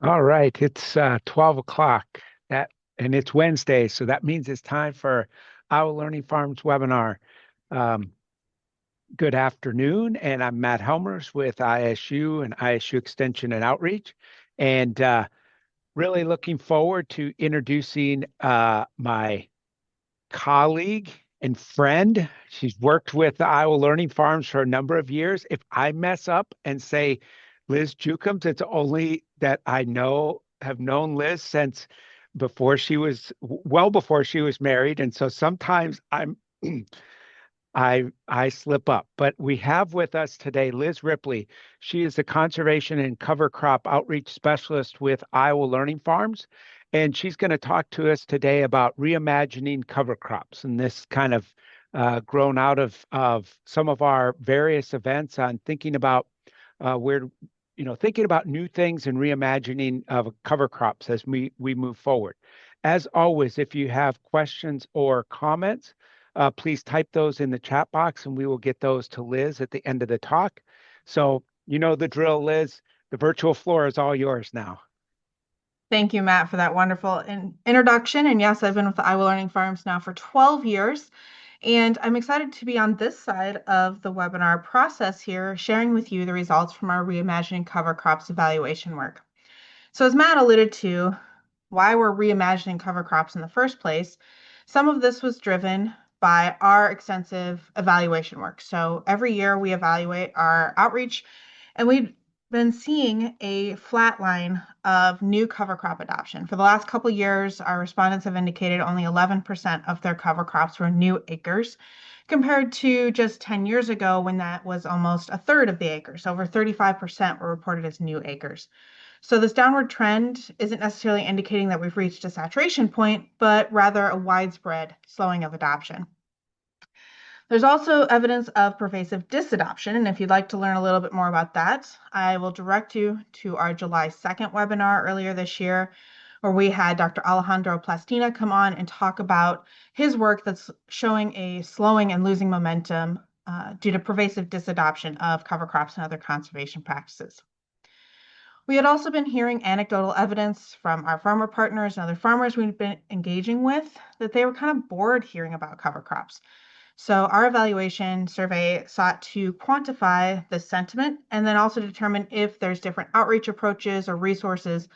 All right, it's 12 o'clock that, and it's Wednesday, so that means it's time for our Learning Farms webinar. Um, Good afternoon, and I'm Matt Helmers with ISU and ISU Extension and Outreach, and really looking forward to introducing my colleague and friend. She's worked with the Iowa Learning Farms for a number of years. If I mess up and say Liz Jukums, it's only that I have known Liz since before she was well before she was married. And so sometimes I slip up. But we have with us today Liz Ripley. She is the conservation and cover crop outreach specialist with Iowa Learning Farms. And she's going to talk to us today about reimagining cover crops. And this kind of grown out of some of our various events on thinking about where, thinking about new things and reimagining of cover crops as we move forward. As always, if you have questions or comments, please type those in the chat box and we will get those to Liz at the end of the talk. So you know the drill, Liz. The virtual floor is all yours now. Thank you, Matt, for that wonderful introduction. And yes, I've been with the Iowa Learning Farms now for 12 years. And I'm excited to be on this side of the webinar process here, sharing with you the results from our Reimagining Cover Crops evaluation work. So as Matt alluded to, why we're reimagining cover crops in the first place, some of this was driven by our extensive evaluation work. So every year we evaluate our outreach, and we've been seeing a flat line of new cover crop adoption. For the last couple of years, our respondents have indicated only 11% of their cover crops were new acres, compared to just 10 years ago when that was almost a third of the acres. Over 35% were reported as new acres. So this downward trend isn't necessarily indicating that we've reached a saturation point, but rather a widespread slowing of adoption. There's also evidence of pervasive disadoption, and if you'd like to learn a little bit more about that, I will direct you to our July 2nd webinar earlier this year, where we had Dr. Alejandro Plastina come on and talk about his work that's showing a slowing and losing momentum due to pervasive disadoption of cover crops and other conservation practices. We had also been hearing anecdotal evidence from our farmer partners and other farmers we've been engaging with that they were kind of bored hearing about cover crops. So our evaluation survey sought to quantify the sentiment and then also determine if there's different outreach approaches or resources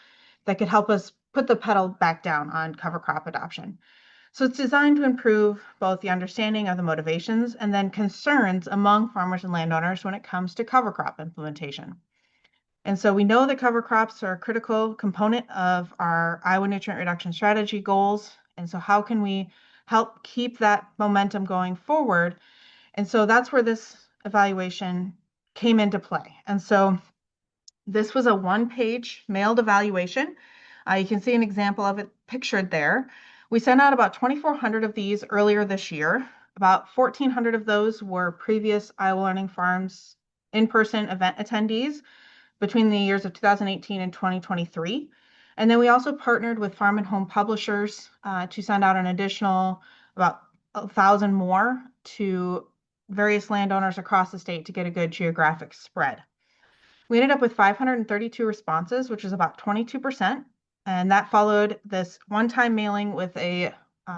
that could help us put the pedal back down on cover crop adoption. So it's designed to improve both the understanding of the motivations and then concerns among farmers and landowners when it comes to cover crop implementation. And so we know that cover crops are a critical component of our Iowa nutrient reduction strategy goals. And so how can we help keep that momentum going forward? And so that's where this evaluation came into play. And so this was a one-page mailed evaluation. You can see an example of it pictured there. We sent out about 2,400 of these earlier this year. About 1,400 of those were previous Iowa Learning Farms in-person event attendees between the years of 2018 and 2023. And then we also partnered with farm and home publishers to send out an additional about 1,000 more to various landowners across the state to get a good geographic spread. We ended up with 532 responses, which is about 22%. And that followed this one-time mailing with a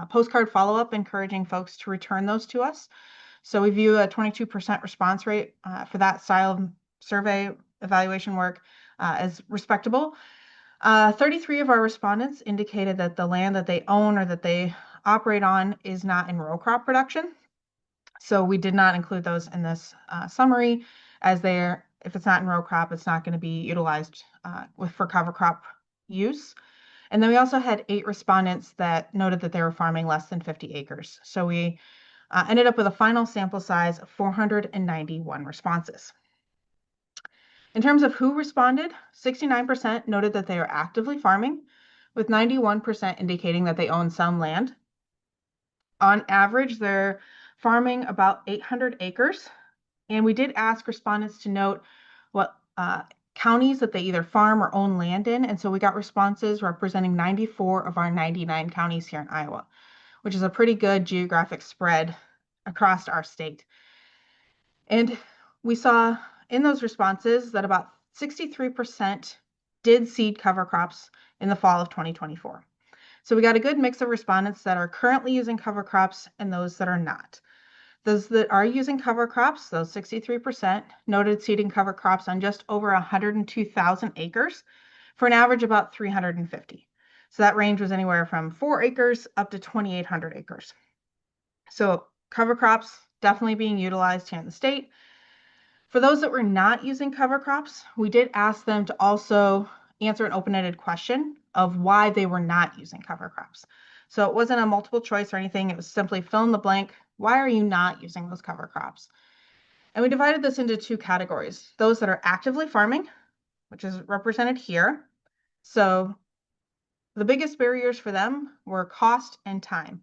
postcard follow-up encouraging folks to return those to us. So we view a 22% response rate for that style of survey evaluation work as respectable. 33 of our respondents indicated that the land that they own or that they operate on is not in row crop production. So we did not include those in this summary, as if it's not in row crop, it's not going to be utilized for cover crop use. And then we also had 8 respondents that noted that they were farming less than 50 acres. So we ended up with a final sample size of 491 responses. In terms of who responded, 69% noted that they are actively farming, with 91% indicating that they own some land. On average, they're farming about 800 acres. And we did ask respondents to note what counties that they either farm or own land in. And so we got responses representing 94 of our 99 counties here in Iowa, which is a pretty good geographic spread across our state. And we saw in those responses that about 63% did seed cover crops in the fall of 2024. So we got a good mix of respondents that are currently using cover crops and those that are not. Those that are using cover crops, those 63%, noted seeding cover crops on just over 102,000 acres for an average about 350. So that range was anywhere from 4 acres up to 2,800 acres. So cover crops definitely being utilized here in the state. For those that were not using cover crops, we did ask them to also answer an open-ended question of why they were not using cover crops. So it wasn't a multiple choice or anything. It was simply fill in the blank. Why are you not using those cover crops? And we divided this into two categories. Those that are actively farming, which is represented here. So the biggest barriers for them were cost and time.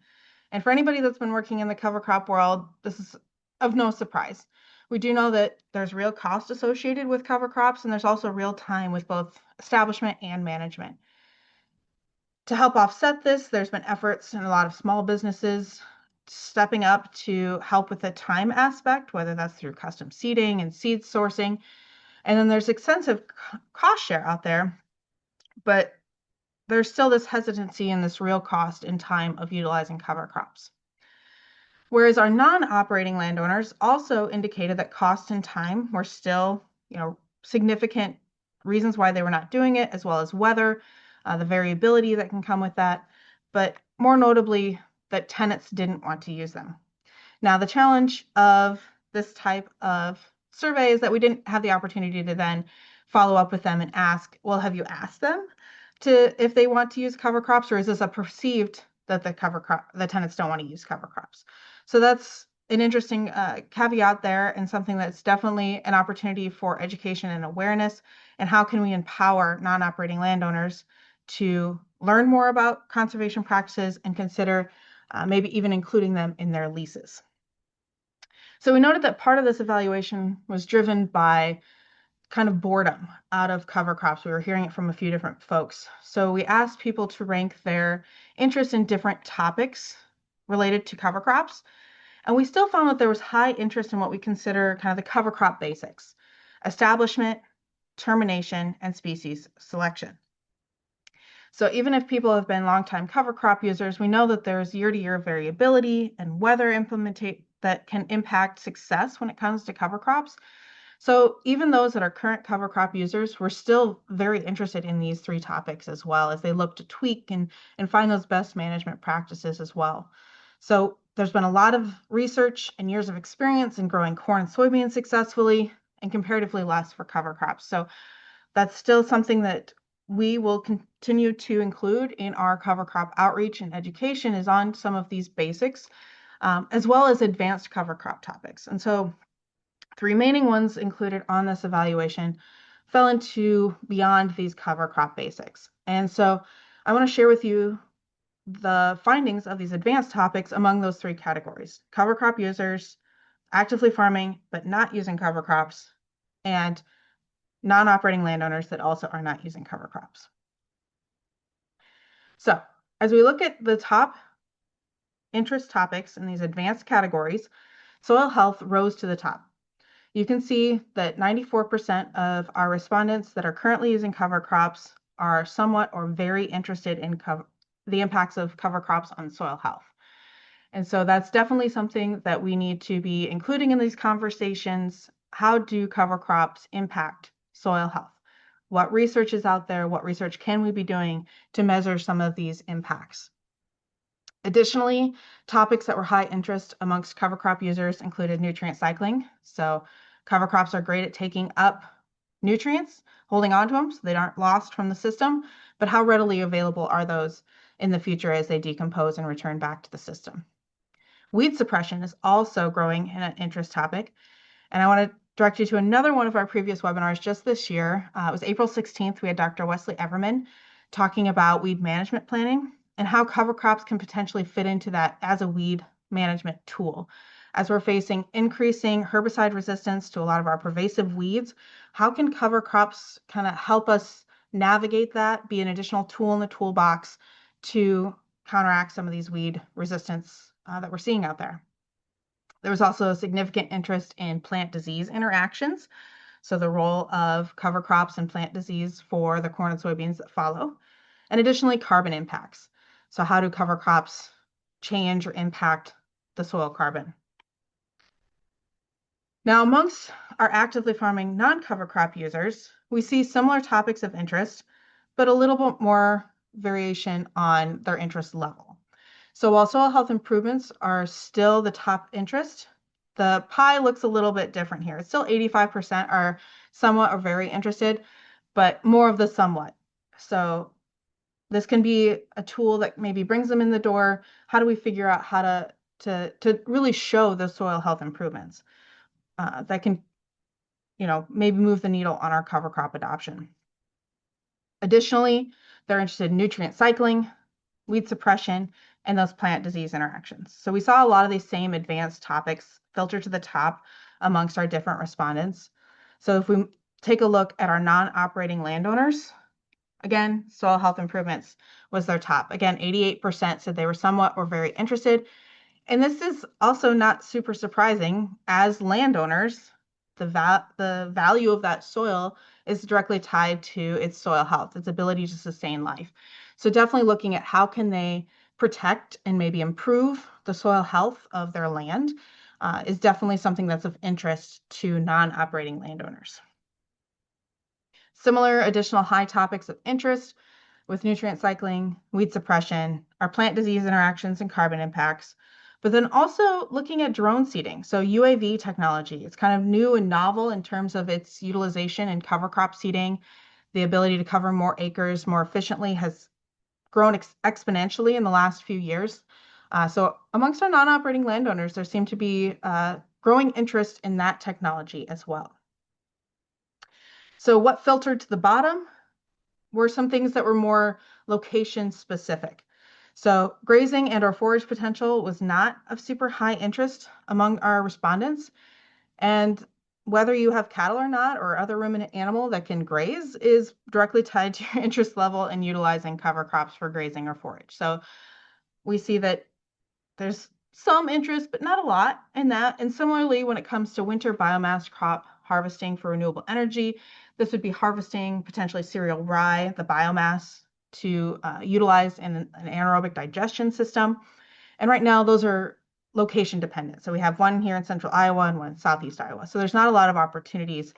And for anybody that's been working in the cover crop world, this is of no surprise. We do know that there's real cost associated with cover crops, and there's also real time with both establishment and management. To help offset this, there's been efforts in a lot of small businesses stepping up to help with the time aspect, whether that's through custom seeding and seed sourcing. And then there's extensive cost share out there, but there's still this hesitancy and this real cost and time of utilizing cover crops. Whereas our non-operating landowners also indicated that cost and time were still, significant reasons why they were not doing it, as well as weather, the variability that can come with that, but more notably that tenants didn't want to use them. Now, the challenge of this type of survey is that we didn't have the opportunity to then follow up with them and ask, well, have you asked them if they want to use cover crops, or is this a perceived that the tenants don't want to use cover crops? So that's an interesting caveat there, and something that's definitely an opportunity for education and awareness. And how can we empower non-operating landowners to learn more about conservation practices and consider maybe even including them in their leases? So we noted that part of this evaluation was driven by kind of boredom out of cover crops. We were hearing it from a few different folks. So we asked people to rank their interest in different topics related to cover crops. And we still found that there was high interest in what we consider kind of the cover crop basics: establishment, termination, and species selection. So even if people have been longtime cover crop users, we know that there's year-to-year variability and weather implementation that can impact success when it comes to cover crops. So even those that are current cover crop users were still very interested in these three topics, as well as they look to tweak and find those best management practices as well. So there's been a lot of research and years of experience in growing corn and soybeans successfully, and comparatively less for cover crops. So that's still something that we will continue to include in our cover crop outreach and education, is on some of these basics, as well as advanced cover crop topics. And so the remaining ones included on this evaluation fell into beyond these cover crop basics. And so I want to share with you the findings of these advanced topics among those three categories: cover crop users, actively farming but not using cover crops, and non-operating landowners that also are not using cover crops. So as we look at the top interest topics in these advanced categories, soil health rose to the top. You can see that 94% of our respondents that are currently using cover crops are somewhat or very interested in the impacts of cover crops on soil health. And so that's definitely something that we need to be including in these conversations. How do cover crops impact soil health? What research is out there? What research can we be doing to measure some of these impacts? Additionally, topics that were high interest amongst cover crop users included nutrient cycling. So cover crops are great at taking up nutrients, holding onto them so they aren't lost from the system, but how readily available are those in the future as they decompose and return back to the system? Weed suppression is also growing in an interest topic. And I want to direct you to another one of our previous webinars just this year. It was April 16th. We had Dr. Wesley Everman talking about weed management planning and how cover crops can potentially fit into that as a weed management tool. As we're facing increasing herbicide resistance to a lot of our pervasive weeds, how can cover crops kind of help us navigate that, be an additional tool in the toolbox to counteract some of these weed resistance that we're seeing out there? There was also a significant interest in plant disease interactions. So the role of cover crops and plant disease for the corn and soybeans that follow. And additionally, carbon impacts. So how do cover crops change or impact the soil carbon? Now, amongst our actively farming non-cover crop users, we see similar topics of interest, but a little bit more variation on their interest level. So while soil health improvements are still the top interest, the pie looks a little bit different here. It's still 85% are somewhat or very interested, but more of the somewhat. So this can be a tool that maybe brings them in the door. How do we figure out how to really show the soil health improvements that can, maybe move the needle on our cover crop adoption? Additionally, they're interested in nutrient cycling, weed suppression, and those plant disease interactions. So we saw a lot of these same advanced topics filtered to the top amongst our different respondents. So if we take a look at our non-operating landowners, again, soil health improvements was their top. Again, 88% said they were somewhat or very interested. And this is also not super surprising. As landowners, the value of that soil is directly tied to its soil health, its ability to sustain life. So definitely looking at how can they protect and maybe improve the soil health of their land is definitely something that's of interest to non-operating landowners. Similar additional high topics of interest with nutrient cycling, weed suppression, our plant disease interactions and carbon impacts, but then also looking at drone seeding. So UAV technology, it's kind of new and novel in terms of its utilization in cover crop seeding. The ability to cover more acres more efficiently has grown exponentially in the last few years. So amongst our non-operating landowners, there seemed to be growing interest in that technology as well. So what filtered to the bottom were some things that were more location specific. So grazing and or forage potential was not of super high interest among our respondents. And whether you have cattle or not, or other ruminant animal that can graze, is directly tied to your interest level in utilizing cover crops for grazing or forage. So we see that there's some interest, but not a lot in that. And similarly, when it comes to winter biomass crop harvesting for renewable energy, this would be harvesting potentially cereal rye, the biomass, to utilize in an anaerobic digestion system. And right now, those are location dependent. So we have one here in central Iowa and one in southeast Iowa. So there's not a lot of opportunities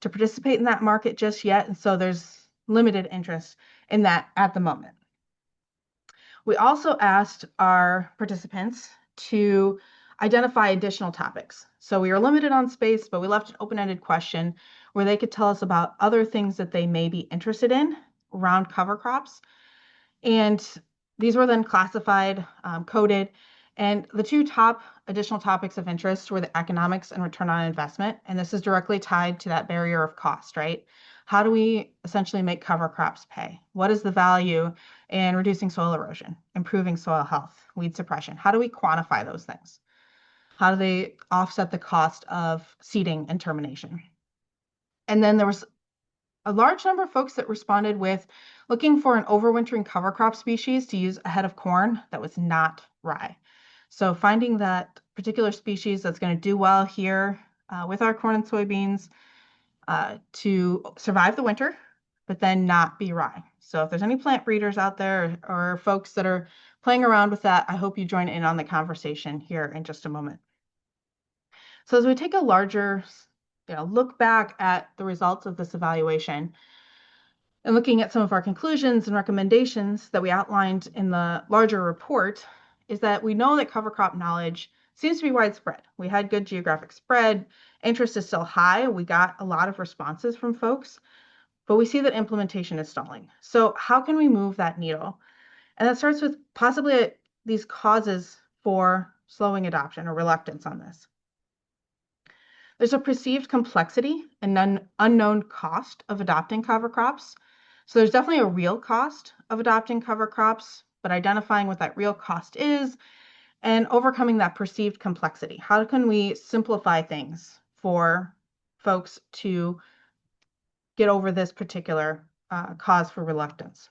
to participate in that market just yet. And so there's limited interest in that at the moment. We also asked our participants to identify additional topics. So we were limited on space, but we left an open-ended question where they could tell us about other things that they may be interested in around cover crops. And these were then classified, coded, and the two top additional topics of interest were the economics and return on investment. And this is directly tied to that barrier of cost, right? How do we essentially make cover crops pay? What is the value in reducing soil erosion, improving soil health, weed suppression? How do we quantify those things? How do they offset the cost of seeding and termination? And then there was a large number of folks that responded with looking for an overwintering cover crop species to use ahead of corn that was not rye. So finding that particular species that's going to do well here with our corn and soybeans to survive the winter, but then not be rye. So if there's any plant breeders out there or folks that are playing around with that, I hope you join in on the conversation here in just a moment. So as we take a larger look back at the results of this evaluation and looking at some of our conclusions and recommendations that we outlined in the larger report, is that we know that cover crop knowledge seems to be widespread. We had good geographic spread. Interest is still high. We got a lot of responses from folks, but we see that implementation is stalling. So how can we move that needle? And that starts with possibly these causes for slowing adoption or reluctance on this. There's a perceived complexity and unknown cost of adopting cover crops. So there's definitely a real cost of adopting cover crops, but identifying what that real cost is and overcoming that perceived complexity. How can we simplify things for folks to get over this particular cause for reluctance?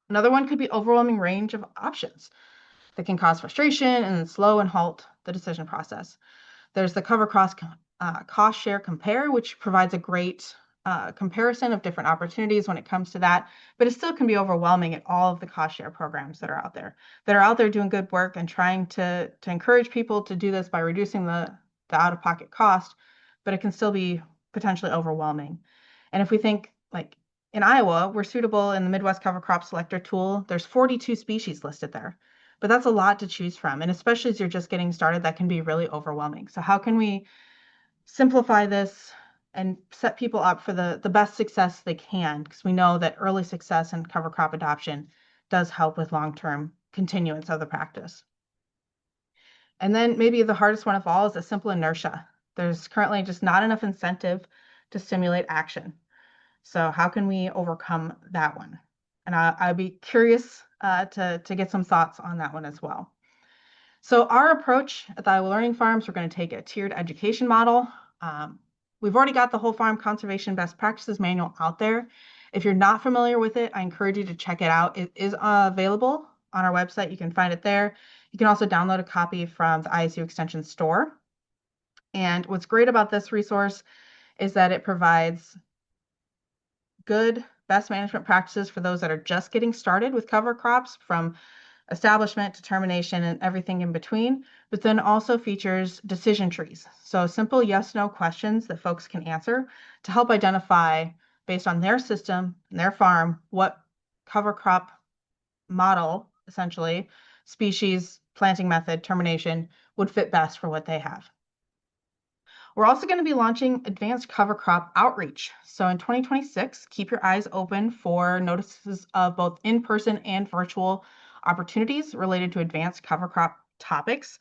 Another one could be overwhelming range of options that can cause frustration and slow and halt the decision process. There's the cover Cost Share Compare, which provides a great comparison of different opportunities when it comes to that, but it still can be overwhelming at all of the cost share programs that are out there doing good work and trying to encourage people to do this by reducing the out-of-pocket cost, but it can still be potentially overwhelming. And if we think like in Iowa, we're suitable in the Midwest Cover Crop Selector tool. There's 42 species listed there, but that's a lot to choose from. And especially as you're just getting started, that can be really overwhelming. So how can we simplify this and set people up for the best success they can? Because we know that early success in cover crop adoption does help with long-term continuance of the practice. And then maybe the hardest one of all is a simple inertia. There's currently just not enough incentive to stimulate action. So how can we overcome that one? And I'd be curious to get some thoughts on that one as well. So our approach at the Iowa Learning Farms, we're going to take a tiered education model. We've already got the Whole Farm Conservation Best Practices Manual out there. If you're not familiar with it, I encourage you to check it out. It is available on our website. You can find it there. You can also download a copy from the ISU Extension store. And what's great about this resource is that it provides good best management practices for those that are just getting started with cover crops, from establishment to termination and everything in between, but then also features decision trees. So simple yes/no questions that folks can answer to help identify, based on their system and their farm, what cover crop model, essentially, species, planting method, termination, would fit best for what they have. We're also going to be launching advanced cover crop outreach. So in 2026, keep your eyes open for notices of both in-person and virtual opportunities related to advanced cover crop topics.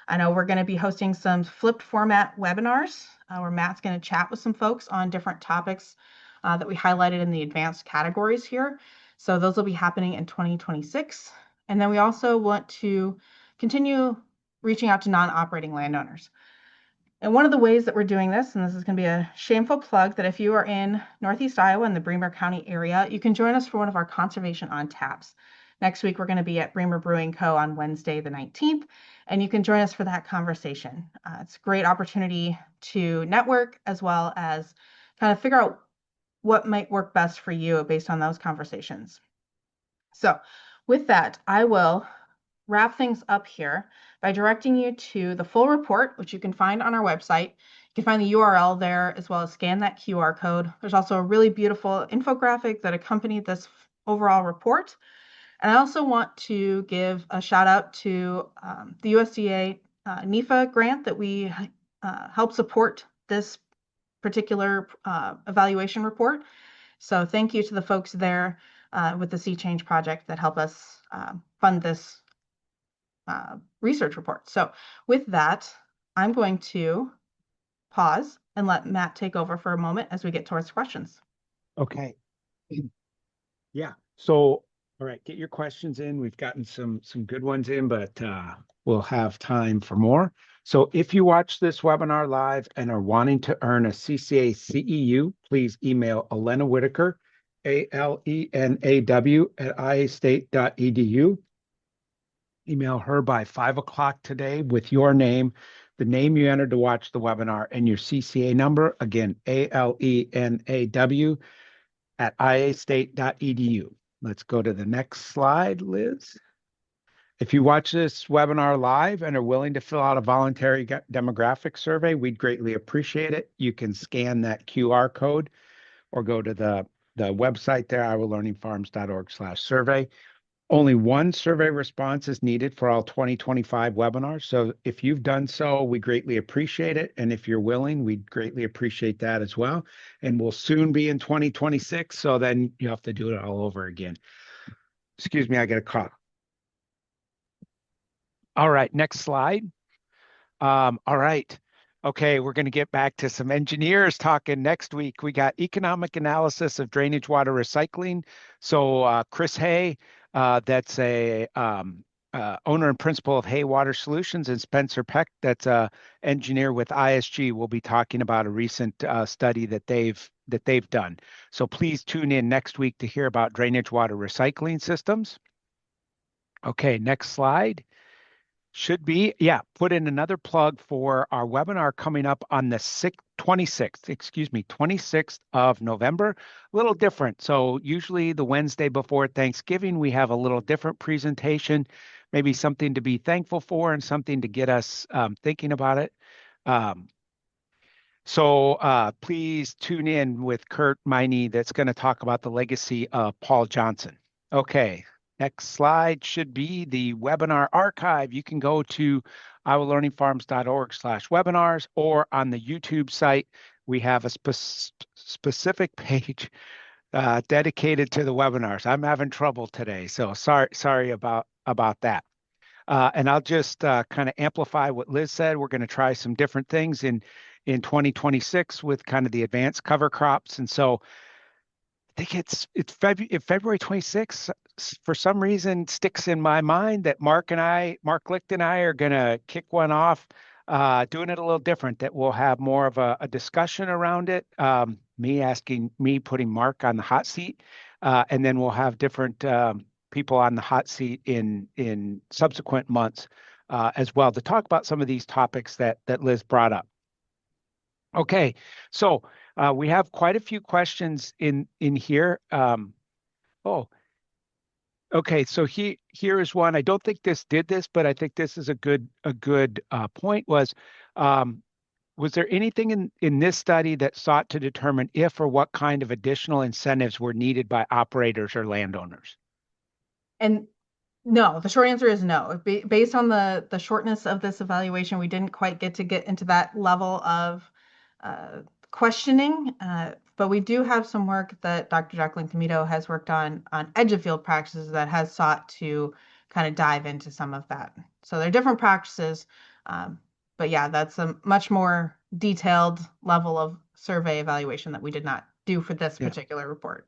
I know we're going to be hosting some flipped format webinars where Matt's going to chat with some folks on different topics that we highlighted in the advanced categories here. So those will be happening in 2026. And then we also want to continue reaching out to non-operating landowners. And one of the ways that we're doing this, and this is going to be a shameful plug, that if you are in Northeast Iowa in the Bremer County area, you can join us for one of our Conservation on Taps. Next week, we're going to be at Bremer Brewing Co. on Wednesday, the 19th, and you can join us for that conversation. It's a great opportunity to network as well as kind of figure out what might work best for you based on those conversations. So with that, I will wrap things up here by directing you to the full report, which you can find on our website. You can find the URL there as well as scan that QR code. There's also a really beautiful infographic that accompanied this overall report. And I also want to give a shout out to the USDA NEFA grant that we help support this particular evaluation report. So thank you to the folks there with the Sea Change Project that help us fund this research report. So with that, I'm going to pause and let Matt take over for a moment as we get towards questions. Okay. Yeah. So, all right, get your questions in. We've gotten some good ones in, but we'll have time for more. So if you watch this webinar live and are wanting to earn a CCA CEU, please email Alena Whitaker, ALENAW at iastate.edu. Email her by 5 o'clock today with your name, the name you entered to watch the webinar, and your CCA number. Again, ALENAW at iastate.edu. Let's go to the next slide, Liz. If you watch this webinar live and are willing to fill out a voluntary demographic survey, we'd greatly appreciate it. You can scan that QR code or go to the website there, iowalearningfarms.org/survey. Only one survey response is needed for all 2025 webinars. So if you've done so, we greatly appreciate it. And if you're willing, we'd greatly appreciate that as well. And we'll soon be in 2026. So then you have to do it all over again. Excuse me, I get a cough. All right, next slide. All right. Okay, we're going to get back to some engineers talking next week. We got economic analysis of drainage water recycling. So Chris Hay, that's a owner and principal of Hay Water Solutions, and Spencer Peck, that's a engineer with ISG, will be talking about a recent study that they've done. So please tune in next week to hear about drainage water recycling systems. Okay, next slide. Should be, yeah, put in another plug for our webinar coming up on the 26th, excuse me, 26th of November. A little different. So usually the Wednesday before Thanksgiving, we have a little different presentation, maybe something to be thankful for and something to get us thinking about it. Um, so please tune in with Kurt Miney that's going to talk about the legacy of Paul Johnson. Okay, next slide should be the webinar archive. You can go to iowalearningfarms.org/webinars or on the YouTube site. We have a specific page dedicated to the webinars. I'm having trouble today, so sorry about that. And I'll just kind of amplify what Liz said. We're going to try some different things in 2026 with kind of the advanced cover crops. And so I think it's February 26th. For some reason, sticks in my mind that Mark Licht and I are going to kick one off, doing it a little different. That we'll have more of a discussion around it. Me putting Mark on the hot seat, and then we'll have different people on the hot seat in subsequent months as well to talk about some of these topics that Liz brought up. Okay, so we have quite a few questions in here. Oh, okay. So here is one. I don't think this did this, but I think this is a good point. Was there anything in this study that sought to determine if or what kind of additional incentives were needed by operators or landowners? And no, the short answer is no. Based on the shortness of this evaluation, we didn't quite get into that level of uh, questioning. But we do have some work that Dr. Jacqueline Comito has worked on edge of field practices that has sought to kind of dive into some of that. So there are different practices, but yeah, that's a much more detailed level of survey evaluation that we did not do for this Yeah. particular report.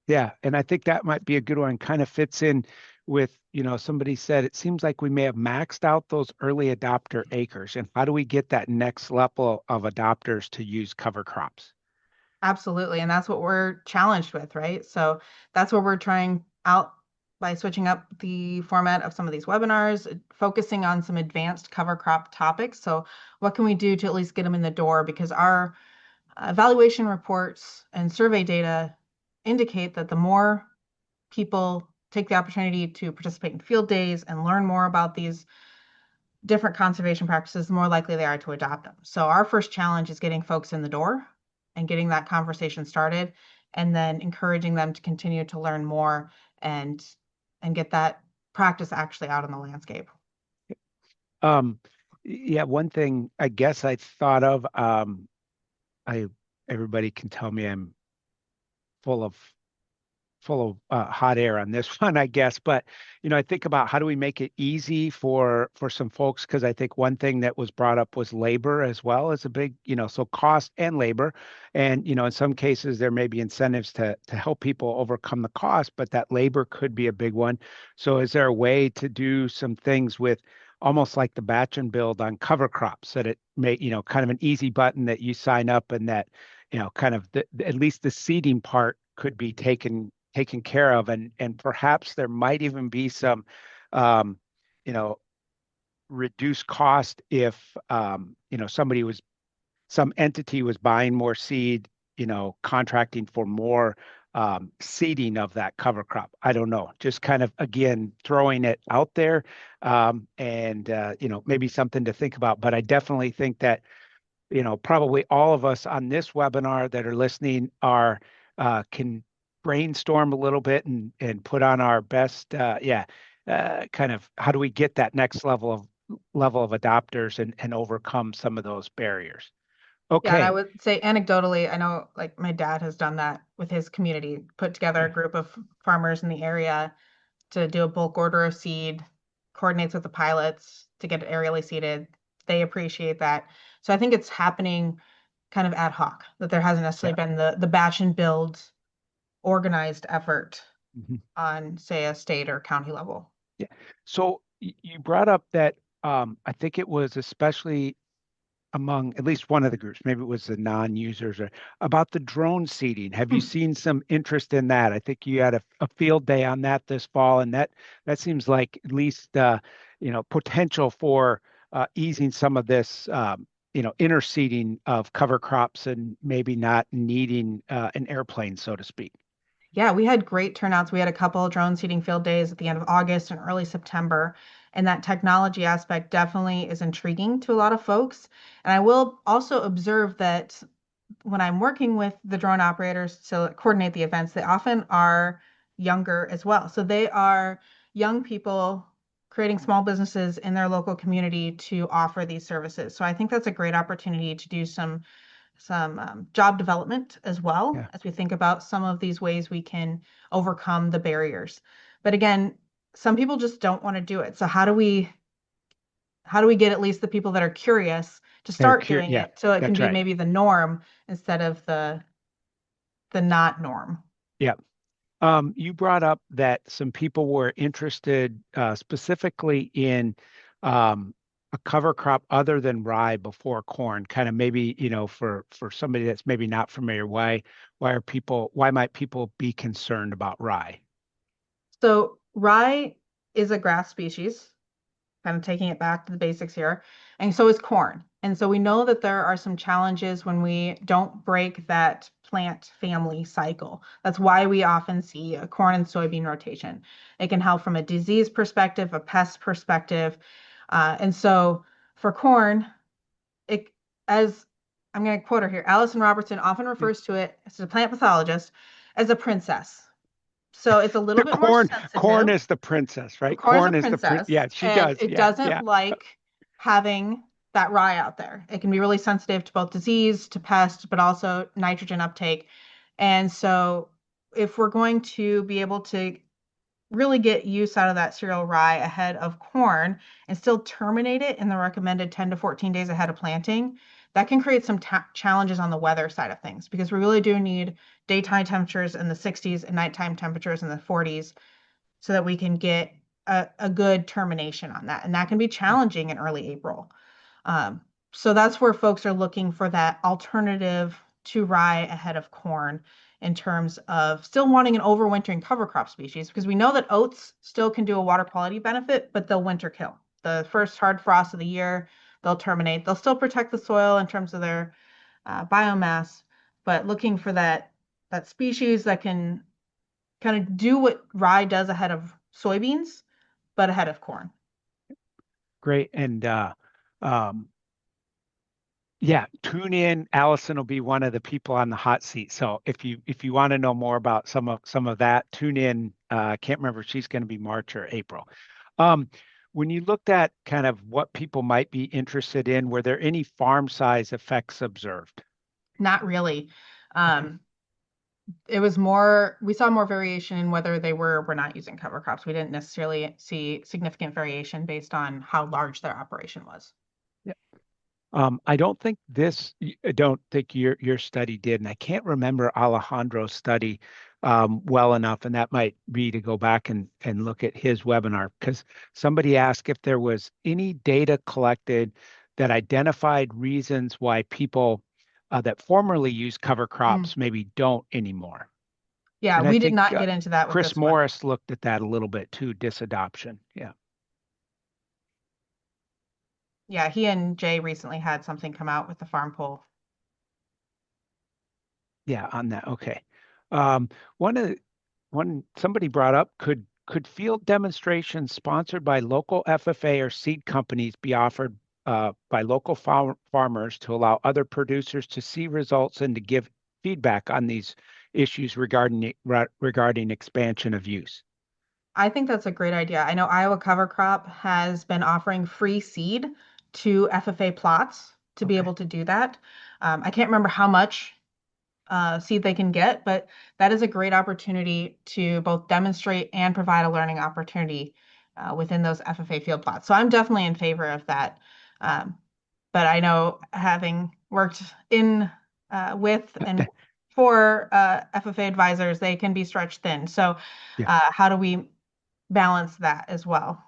Yeah, and I think that might be a good one. Kind of fits in with, somebody said it seems like we may have maxed out those early adopter acres. And how do we get that next level of adopters to use cover crops? Absolutely. And that's what we're challenged with, right? So that's what we're trying out by switching up the format of some of these webinars, focusing on some advanced cover crop topics. So what can we do to at least get them in the door? Because our evaluation reports and survey data indicate that the more people take the opportunity to participate in field days and learn more about these different conservation practices, the more likely they are to adopt them. So our first challenge is getting folks in the door and getting that conversation started, and then encouraging them to continue to learn more and get that practice actually out in the landscape. Um, yeah, one thing I guess I thought of, I everybody can tell me I'm full of hot air on this one, I guess. But I think about how do we make it easy for some folks, because I think one thing that was brought up was labor as well as a big, so cost and labor. And in some cases there may be incentives to help people overcome the cost, but that labor could be a big one. So is there a way to do some things with almost like the batch and build on cover crops that it may, kind of an easy button that you sign up and that, kind of at least the seeding part could be taken care of, and perhaps there might even be some um, you know reduced cost if some entity was buying more seed, contracting for more seeding of that cover crop. I don't know, just kind of again throwing it out there, and maybe something to think about. But I definitely think that probably all of us on this webinar that are listening are can brainstorm a little bit and put on our best, kind of how do we get that next level of adopters and overcome some of those barriers. Yeah, and I Okay. would say anecdotally, I know like my dad has done that with his community, put together Yeah. a group of farmers in the area to do a bulk order of seed, coordinates with the pilots to get it aerially seeded. They appreciate that. So I think it's happening kind of ad hoc, that there hasn't necessarily Yeah. been the batch and build organized effort Mhm. on, say, a state or county level. Yeah. So you brought up that I think it was especially among at least one of the groups, maybe it was the non-users, or about the drone seeding. Have you Hmm. seen some interest in that? I think you had a field day on that this fall, and that seems like at least potential for easing some of this, interseeding of cover crops and maybe not needing an airplane, so to speak. Yeah, we had great turnouts. We had a couple of drone seeding field days at the end of August and early September. And that technology aspect definitely is intriguing to a lot of folks. And I will also observe that when I'm working with the drone operators to coordinate the events, they often are younger as well. So they are young people creating small businesses in their local community to offer these services. So I think that's a great opportunity to do some job development as well Yeah, as we think about some of these ways we can overcome the barriers. But again, some people just don't want to do it. So how do we get at least the people that are curious to they're start curious. doing Yeah, it so it can that's be right. maybe the norm instead of the not norm? Yeah. You brought up that some people were interested specifically in a cover crop other than rye before corn. Kind of maybe, for somebody that's maybe not familiar, why might people be concerned about rye? So rye is a grass species, kind of taking it back to the basics here. And so is corn. And so we know that there are some challenges when we don't break that plant family cycle. That's why we often see a corn and soybean rotation. It can help from a disease perspective, a pest perspective. And so for corn, it, as I'm going to quote her here, Allison Robertson often Yeah. refers to it as a plant pathologist as a princess. So it's a little The bit more corn sensitive. is the princess, right? Corn is a Corn is the princess yeah, she and does. it Yeah, doesn't yeah. like having that rye out there. It can be really sensitive to both disease, to pest, but also nitrogen uptake. And so if we're going to be able to really get use out of that cereal rye ahead of corn and still terminate it in the recommended 10 to 14 days ahead of planting, that can create some challenges on the weather side of things because we really do need daytime temperatures in the 60s and nighttime temperatures in the 40s so that we can get a good termination on that. And that can be challenging in early April. Um, so that's where folks are looking for that alternative to rye ahead of corn in terms of still wanting an overwintering cover crop species because we know that oats still can do a water quality benefit, but they'll winter kill. The first hard frost of the year, they'll terminate. They'll still protect the soil in terms of their biomass, but looking for that species that can kind of do what rye does ahead of soybeans, but ahead of corn. Great. And um, yeah, tune in. Allison will be one of the people on the hot seat. So if you want to know more about some of that, tune in. I can't remember if she's going to be March or April. Um, when you looked at kind of what people might be interested in, were there any farm size effects observed? Not really. Okay. Um, it was more, we saw more variation in whether they were or were not using cover crops. We didn't necessarily see significant variation based on how large their operation was. I don't think your study did, and I can't remember Alejandro's study well enough, and that might be to go back and look at his webinar because somebody asked if there was any data collected that identified reasons why people that formerly used cover Mm. crops maybe don't anymore. Yeah, And I we did think not get into that with Chris this one. Morris looked at that a little bit too, disadoption. Yeah. Yeah, he and Jay recently had something come out with the farm poll. Yeah, on that. Okay. Um, one of the- one somebody brought up could field demonstrations sponsored by local FFA or seed companies be offered by local farmers to allow other producers to see results and to give feedback on these issues regarding expansion of use. I think that's a great idea. I know Iowa Cover Crop has been offering free seed to FFA plots to be Okay. able to do that. I can't remember how much seed they can get, but that is a great opportunity to both demonstrate and provide a learning opportunity within those FFA field plots. So I'm definitely in favor of that. Um, but I know having worked in with and for FFA advisors, they can be stretched thin. So Yeah. how do we balance that as well?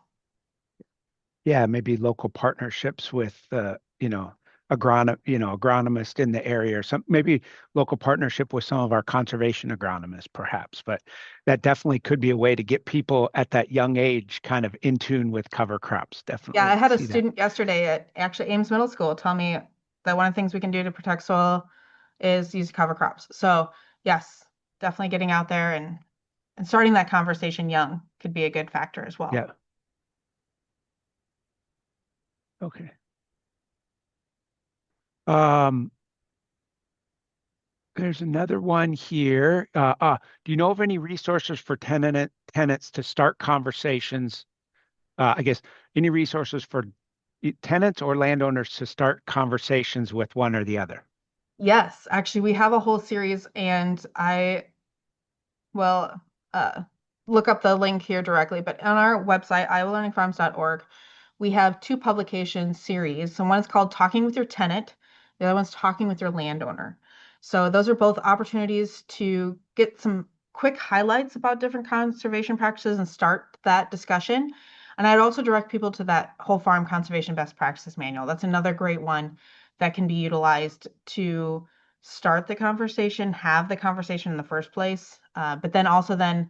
Yeah, maybe local partnerships with agronomist in the area or some maybe local partnership with some of our conservation agronomists perhaps. But that definitely could be a way to get people at that young age kind of in tune with cover crops. Yeah, I Definitely had a see that. student yesterday at actually Ames Middle School tell me that one of the things we can do to protect soil is use cover crops. So yes, definitely getting out there and starting that conversation young could be a good factor as well. Yeah. Okay. Um, there's another one here. Do you know of any resources for tenants to start conversations? I guess any resources for tenants or landowners to start conversations with one or the other? Yes, actually, we have a whole series, and I will look up the link here directly. But on our website, iowalearningfarms.org, we have two publication series. So one is called Talking with Your Tenant, the other one's Talking with Your Landowner. So those are both opportunities to get some quick highlights about different conservation practices and start that discussion. And I'd also direct people to that Whole Farm Conservation Best Practices Manual. That's another great one that can be utilized to start the conversation, have the conversation in the first place, but then also then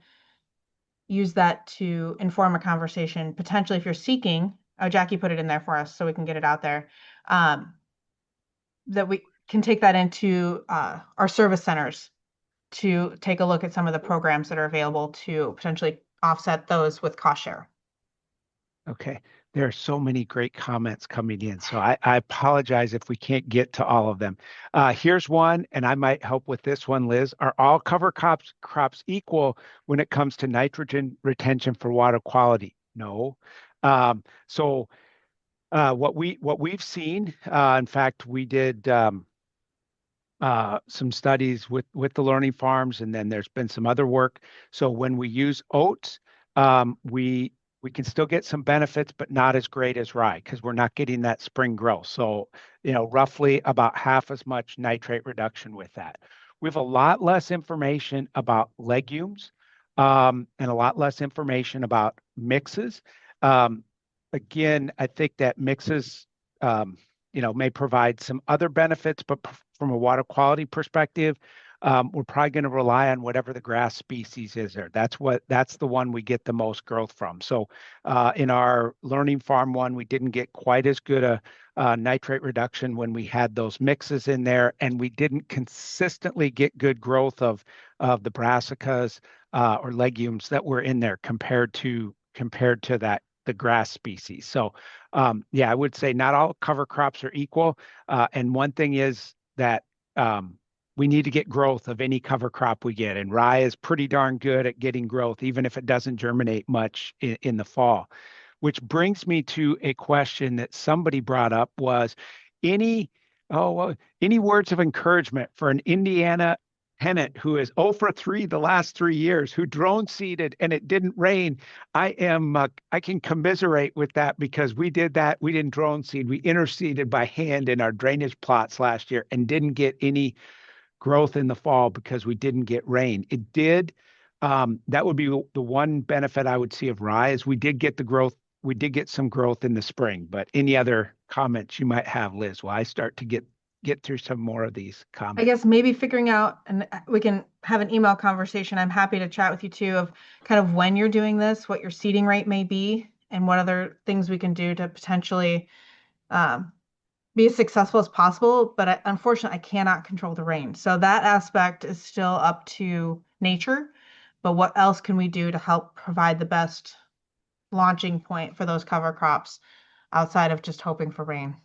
use that to inform a conversation, potentially if you're seeking, oh, Jackie put it in there for us so we can get it out there, um, that we can take that into our service centers to take a look at some of the programs that are available to potentially offset those with cost share. Okay. There are so many great comments coming in, so I apologize if we can't get to all of them. Here's one, and I might help with this one, Liz. Are all cover crops equal when it comes to nitrogen retention for water quality? No. So what we've seen, in fact, we did some studies with the learning farms, and then there's been some other work. So when we use oats, we can still get some benefits, but not as great as rye because we're not getting that spring growth. So roughly about half as much nitrate reduction with that. We have a lot less information about legumes, and a lot less information about mixes. Um, Again, I think that mixes. May provide some other benefits, but from a water quality perspective, we're probably going to rely on whatever the grass species is there. That's the one we get the most growth from. So in our learning farm one, we didn't get quite as good a nitrate reduction when we had those mixes in there, and we didn't consistently get good growth of the brassicas or legumes that were in there compared to that the grass species. So yeah, I would say not all cover crops are equal. And one thing is that we need to get growth of any cover crop we get. And rye is pretty darn good at getting growth, even if it doesn't germinate much in the fall. Which brings me to a question that somebody brought up was any, any words of encouragement for an Indiana tenant who is 0 for 3 the last 3 years, who drone seeded and it didn't rain. I can commiserate with that because we did that. We didn't drone seed. We interseeded by hand in our drainage plots last year and didn't get any growth in the fall because we didn't get rain. It did. That would be the one benefit I would see of rye is we did get the growth. We did get some growth in the spring, but any other comments you might have, Liz, while I start to get through some more of these I comments. guess maybe figuring out, and we can have an email conversation. I'm happy to chat with you too of kind of when you're doing this, what your seeding rate may be, and what other things we can do to potentially um, be as successful as possible. But unfortunately, I cannot control the rain. So that aspect is still up to nature. But what else can we do to help provide the best launching point for those cover crops outside of just hoping for rain?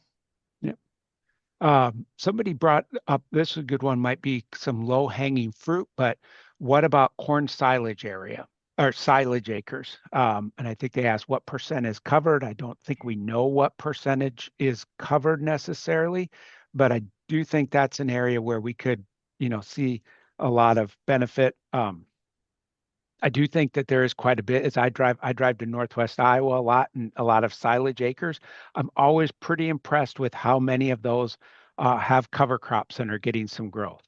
Yeah. Somebody brought up this is a good one, might be some low hanging fruit, but what about corn silage area or silage acres? And I think they asked what percent is covered. I don't think we know what percentage is covered necessarily, but I do think that's an area where we could, see a lot of benefit. I do think that there is quite a bit as I drive to Northwest Iowa a lot and a lot of silage acres. I'm always pretty impressed with how many of those have cover crops and are getting some growth.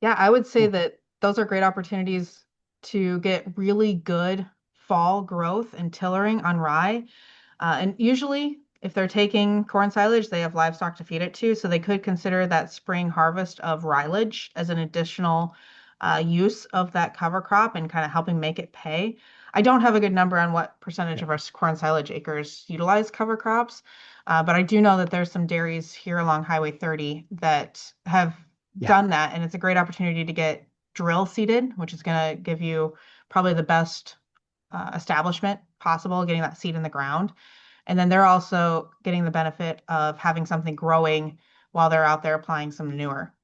Yeah, I would say that those are great opportunities to get really good fall growth and tillering on rye. And usually if they're taking corn silage, they have livestock to feed it to, so they could consider that spring harvest of silage as an additional use of that cover crop and kind of helping make it pay. I don't have a good number on what percentage Yeah. of our corn silage acres utilize cover crops, but I do know that there's some dairies here along Highway 30 that have Yeah. done that, and it's a great opportunity to get drill seeded, which is going to give you probably the best establishment possible, getting that seed in the ground. And then they're also getting the benefit of having something growing while they're out there applying some manure.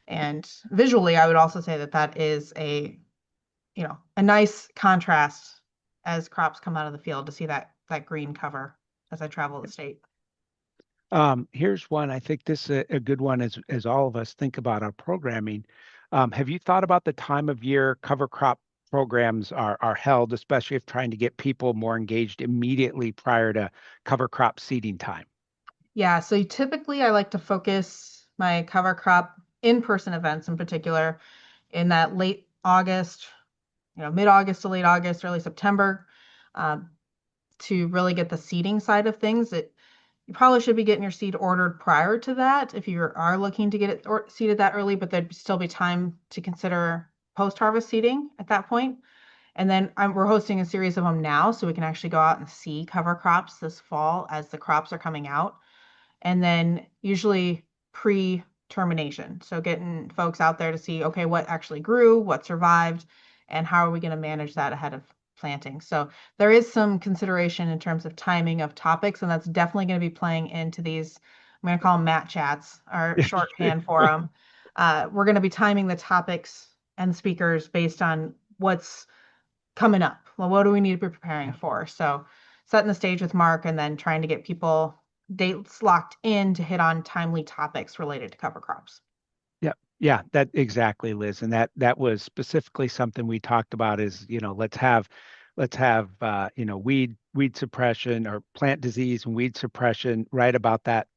And visually, I would also say that that is a nice contrast as crops come out of the field to see that green cover as I travel the state. Here's one. I think this is a good one as all of us think about our programming. Have you thought about the time of year cover crop programs are held, especially if trying to get people more engaged immediately prior to cover crop seeding time? Yeah, so typically I like to focus my cover crop in-person events in particular in that late August, mid-August to late August, early September, um, to really get the seeding side of things. You probably should be getting your seed ordered prior to that if you are looking to get it or seeded that early, but there'd still be time to consider post-harvest seeding at that point. And then we're hosting a series of them now, so we can actually go out and see cover crops this fall as the crops are coming out, and then usually pre-termination. So getting folks out there to see, okay, what actually grew, what survived, and how are we going to manage that ahead of planting. So there is some consideration in terms of timing of topics, and that's definitely going to be playing into these. I'm going to call them Matt chats, our shorthand for them. We're going to be timing the topics and speakers based on what's coming up. Well, what do we need to be preparing Yeah. for? So setting the stage with Mark and then trying to get people dates locked in to hit on timely topics related to cover crops. Yeah, yeah, that exactly, Liz. And that was specifically something we talked about is, let's have weed suppression or plant disease and weed suppression right about that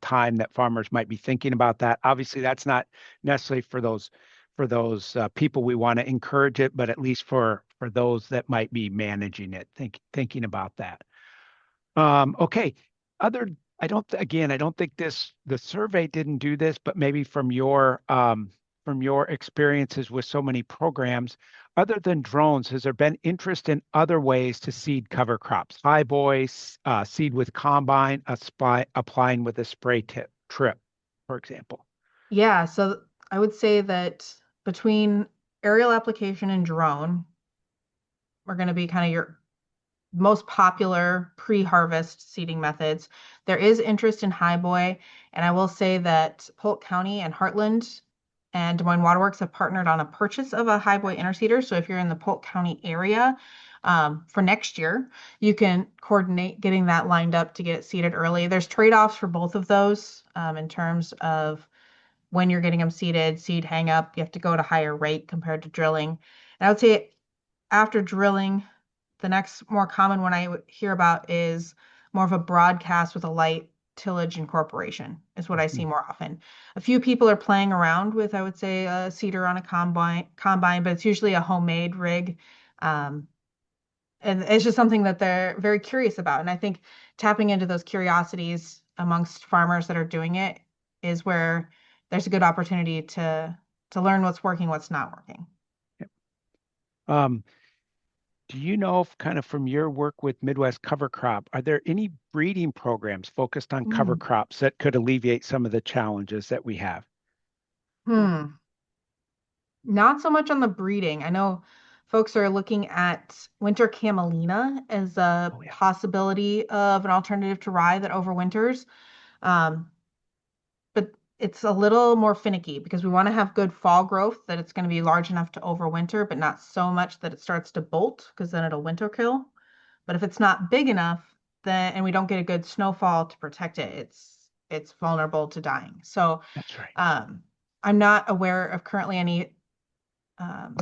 time that farmers might be thinking about that. Obviously, that's not necessarily for those people we want to encourage it, but at least for those that might be managing it, thinking about that. Okay. Other, I don't think the survey didn't do this, but maybe from your experiences with so many programs, other than drones, has there been interest in other ways to seed cover crops? High boys, seed with combine, applying with a spray tip trip, for example. Yeah, so I would say that between aerial application and drone are going to be kind of your most popular pre-harvest seeding methods. There is interest in highboy, and I will say that Polk County and Heartland and Des Moines Waterworks have partnered on a purchase of a highboy interseeder. So if you're in the Polk County area for next year, you can coordinate getting that lined up to get it seeded early. There's trade-offs for both of those in terms of when you're getting them seeded, seed hang up, you have to go at a higher rate compared to drilling. And I would say after drilling, the next more common one I would hear about is more of a broadcast with a light tillage incorporation is what I see Mhm. more often. A few people are playing around with, I would say, a seeder on a combine, but it's usually a homemade rig. Um, and it's just something that they're very curious about. And I think tapping into those curiosities amongst farmers that are doing it is where there's a good opportunity to learn what's working, what's not working. Yep. Um, Do you know if kind of from your work with Midwest cover crop, are there any breeding programs focused on cover Mm. crops that could alleviate some of the challenges that we have? Hmm. Not so much on the breeding. I know folks are looking at winter camelina as a Oh yeah, possibility of an alternative to rye that overwinters. Um, but it's a little more finicky because we want to have good fall growth, that it's going to be large enough to overwinter, but not so much that it starts to bolt because then it'll winter kill. But if it's not big enough, then and we don't get a good snowfall to protect it, it's vulnerable to dying. So that's right. um, I'm not aware of currently any um,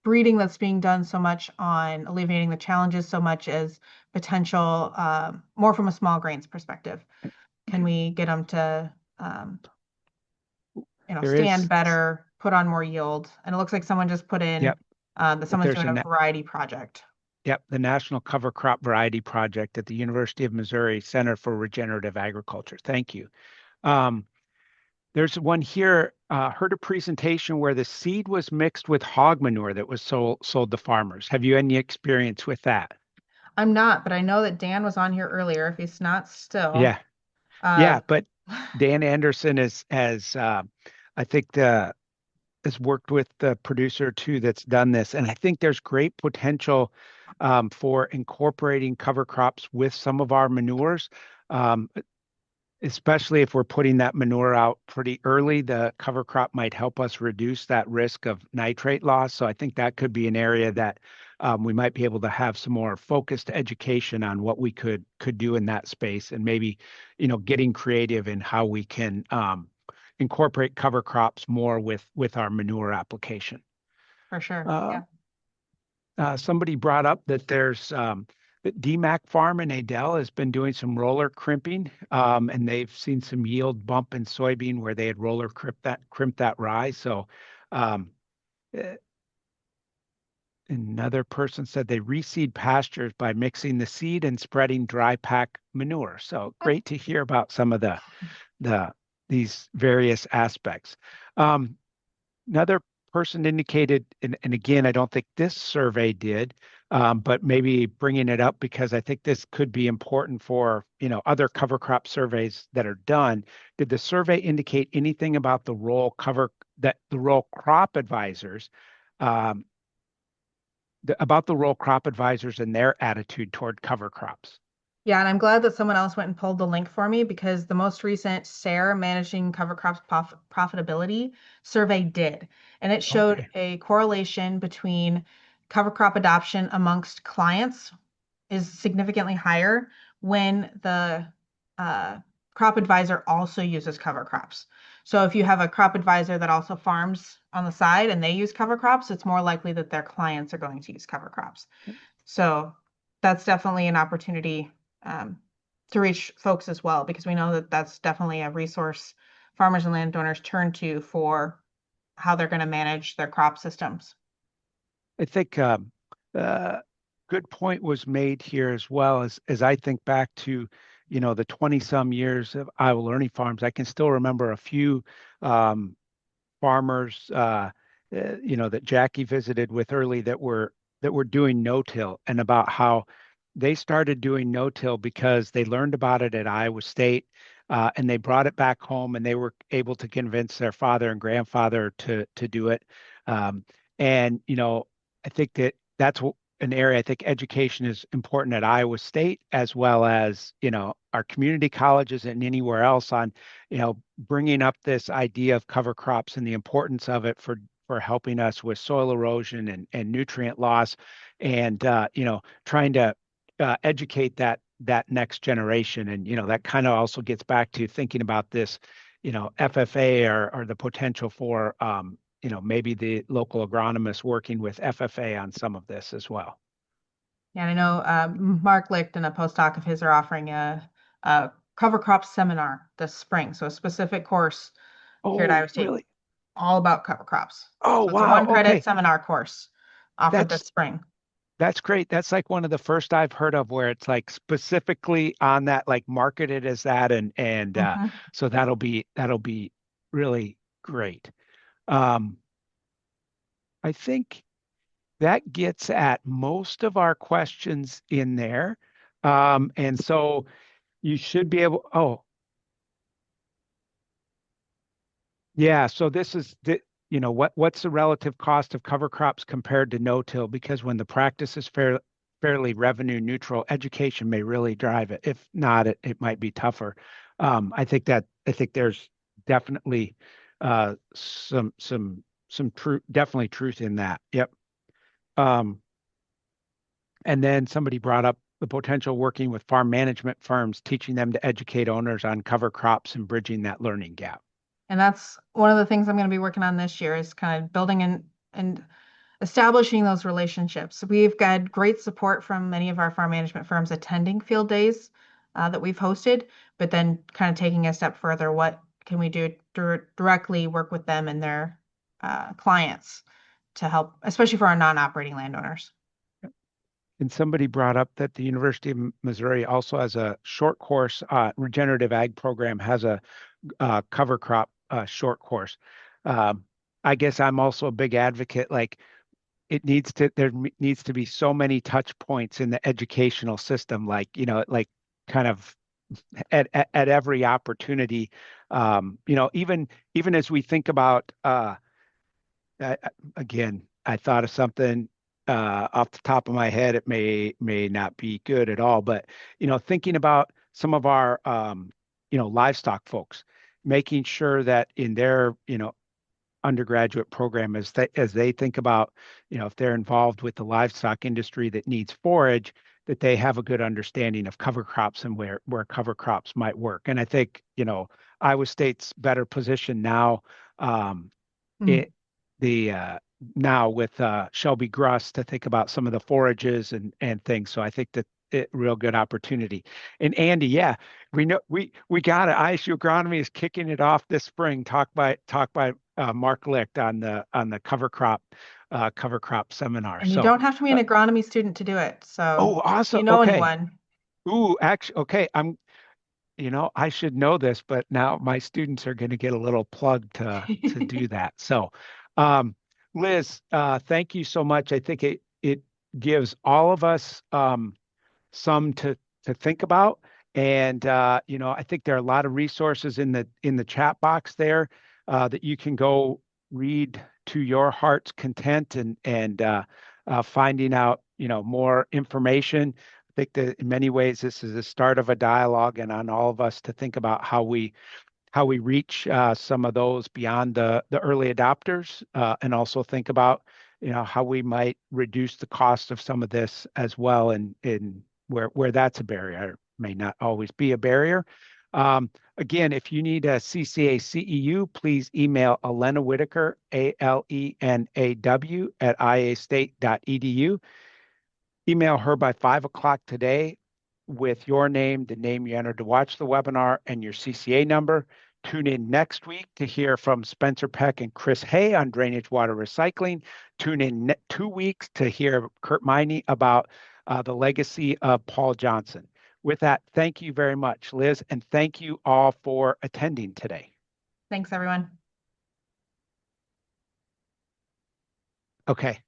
breeding that's being done so much on alleviating the challenges so much as potential more from a small grains perspective. Can Okay. we get them to um, There stand is, better, put on more yield? And it looks like someone just put in yep, that that someone's there's doing a a variety project. Yep, the National Cover Crop Variety Project at the University of Missouri Center for Regenerative Agriculture. Thank you. Um, there's one here, heard a presentation where the seed was mixed with hog manure that was sold to farmers. Have you any experience with that? I'm not, but I know that Dan was on here earlier, if he's not still. Yeah, Uh, yeah, but Dan Anderson is has I think the has worked with the producer too that's done this, and I think there's great potential for incorporating cover crops with some of our manures. Um, Especially if we're putting that manure out pretty early, the cover crop might help us reduce that risk of nitrate loss. So I think that could be an area that we might be able to have some more focused education on what we could do in that space, and maybe, getting creative in how we can incorporate cover crops more with our manure application. for sure. Uh, Yeah. Somebody brought up that there's that DMAC Farm in Adel has been doing some roller crimping, and they've seen some yield bump in soybean where they had roller crimped that rye. So eh, another person said they reseed pastures by mixing the seed and spreading dry pack manure. So great to hear about some of the these various aspects. Um, Another person indicated, and again, I don't think this survey did, but maybe bringing it up because I think this could be important for, other cover crop surveys that are done. Did the survey indicate anything about the role crop advisors, um, about the role crop advisors and their attitude toward cover crops? Yeah, and I'm glad that someone else went and pulled the link for me because the most recent SARE Managing Cover Crops Profitability survey did. And it showed Okay. a correlation between cover crop adoption amongst clients is significantly higher when the uh, crop advisor also uses cover crops. So if you have a crop advisor that also farms on the side and they use cover crops, it's more likely that their clients are going to use cover crops. So that's definitely an opportunity um, to reach folks as well, because we know that that's definitely a resource farmers and landowners turn to for how they're going to manage their crop systems. I think uh, good point was made here as well as I think back to, the 20 some years of Iowa Learning Farms. I can still remember a few um, farmers, that Jackie visited with early that were doing no-till, and about how they started doing no-till because they learned about it at Iowa State, and they brought it back home, and they were able to convince their father and grandfather to do it. Um, and I think that's an area I think education is important at Iowa State as well as our community colleges and anywhere else on bringing up this idea of cover crops and the importance of it for helping us with soil erosion and nutrient loss, and trying to educate that next generation. And that kind of also gets back to thinking about this, FFA, or the potential for maybe the local agronomists working with FFA on some of this as well. Yeah, and I know Mark Licht and a postdoc of his are offering a cover crop seminar this spring. So a specific course here at Oh, Iowa State really? all about cover crops. Oh, So it's a wow. one credit Okay. seminar course offered this That's spring. That's great. That's like one of the first I've heard of where it's like specifically on that, like marketed as that, and Mhm. so that'll be really great. Um, I think that gets at most of our questions in there. And so you should be able, oh, yeah, so this is what's the relative cost of cover crops compared to no-till? Because when the practice is fairly revenue neutral, education may really drive it. If not, it might be tougher. I think there's definitely some truth, definitely truth in that. Yep. Um, and then somebody brought up the potential working with farm management firms, teaching them to educate owners on cover crops and bridging that learning gap. And that's one of the things I'm going to be working on this year is kind of building and establishing those relationships. We've got great support from many of our farm management firms attending field days that we've hosted, but then kind of taking a step further, what can we do to directly work with them and their clients to help, especially for our non-operating landowners? And somebody brought up that the University of Missouri also has a short course, regenerative ag program has a cover crop short course. Um, I guess I'm also a big advocate. Like there needs to be so many touch points in the educational system, like, like kind of at every opportunity. Even as we think about, I, again, I thought of something off the top of my head. It may not be good at all, but thinking about some of our livestock folks, making sure that in their undergraduate program, as they think about if they're involved with the livestock industry that needs forage, that they have a good understanding of cover crops and where cover crops might work. And I think Iowa State's better position now. Mm. it the Now with Shelby Gruss to think about some of the forages and things. So I think that real good opportunity. And Andy, yeah, we got it. ISU Agronomy is kicking it off this spring. Talk by Mark Licht on the cover crop seminar. And you So don't have to be an agronomy student to do it. So oh, if you awesome. know Okay. anyone. Ooh, actually, okay. I should know this, but now my students are going to get a little plug to do that. So, um, Liz, thank you so much. I think it gives all of us some to think about, and I think there are a lot of resources in the chat box there that you can go read to your heart's content and finding out more information. I think that in many ways this is the start of a dialogue, and on all of us to think about how we reach some of those beyond the early adopters, and also think about how we might reduce the cost of some of this as well, and in where that's a barrier. It may not always be a barrier. Again, if you need a CCA CEU, please email Alena Whitaker, ALENAW at iastate.edu. Email her by 5 o'clock today with your name, the name you entered to watch the webinar, and your CCA number. Tune in next week to hear from Spencer Peck and Chris Hay on drainage water recycling. Tune in 2 weeks to hear Kurt Miney about the legacy of Paul Johnson. With that, thank you very much, Liz, and thank you all for attending today. Thanks, everyone. Okay.